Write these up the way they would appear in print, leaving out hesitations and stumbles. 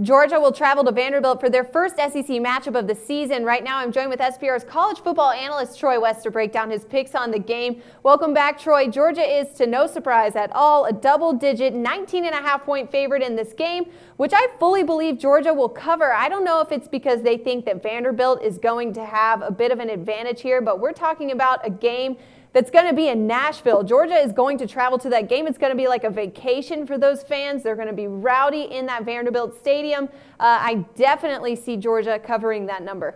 Georgia will travel to Vanderbilt for their first SEC matchup of the season. Right now, I'm joined with SPR's college football analyst Troy West to break down his picks on the game. Welcome back, Troy. Georgia is, to no surprise at all, a double-digit 19.5-point favorite in this game, which I fully believe Georgia will cover. I don't know if it's because they think that Vanderbilt is going to have a bit of an advantage here, but we're talking about a game that's going to be in Nashville. Georgia is going to travel to that game. It's going to be like a vacation for those fans. They're going to be rowdy in that Vanderbilt stadium. I definitely see Georgia covering that number.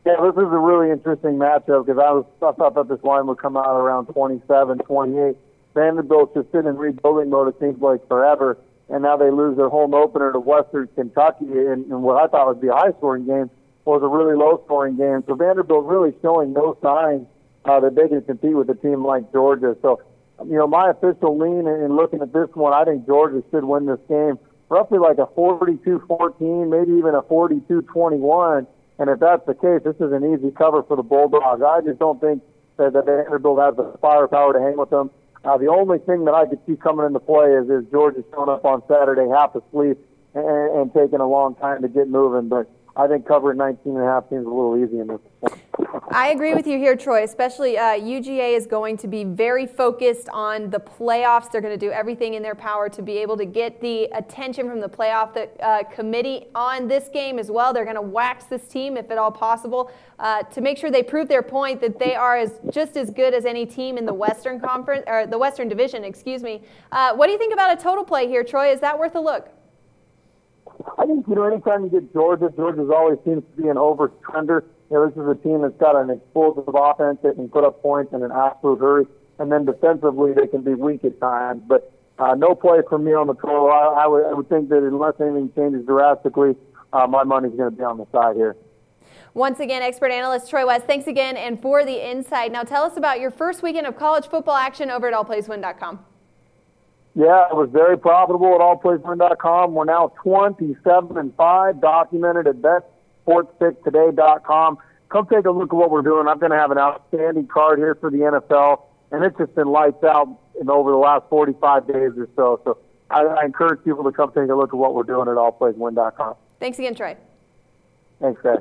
Yeah, this is a really interesting matchup because I thought that this line would come out around 27, 28. Vanderbilt's just been in rebuilding mode, it seems like, forever, and now they lose their home opener to Western Kentucky in what I thought would be a high-scoring game was a really low-scoring game. So Vanderbilt really showing no signs that they can compete with a team like Georgia. So, my official lean in looking at this one, I think Georgia should win this game roughly like a 42-14, maybe even a 42-21. And if that's the case, this is an easy cover for the Bulldogs. I just don't think that Vanderbilt has the firepower to hang with them. The only thing that I could see coming into play is Georgia showing up on Saturday half asleep and taking a long time to get moving. But I think covering 19.5 seems a little easy in this one. I agree with you here, Troy, especially UGA is going to be very focused on the playoffs. They're going to do everything in their power to be able to get the attention from the playoff committee on this game as well. They're going to wax this team, if at all possible, to make sure they prove their point that they are just as good as any team in the Western Conference, or the Western Division, excuse me. What do you think about a total play here, Troy? Is that worth a look? I think, anytime you get Georgia's always seems to be an over-trender. This is a team that's got an explosive offense that can put up points in an absolute hurry, and then defensively they can be weak at times. But no play for me on the total. I would think that unless anything changes drastically, my money's going to be on the side here. Once again, expert analyst Troy West, thanks again and for the insight. Now tell us about your first weekend of college football action over at allplayswin.com. Yeah, it was very profitable at allplayswin.com. We're now 27-5, documented at betsportspicktoday.com. Come take a look at what we're doing. I'm going to have an outstanding card here for the NFL, and it's just been lights out over the last 45 days or so. So I encourage people to come take a look at what we're doing at allplayswin.com. Thanks again, Troy. Thanks, guys.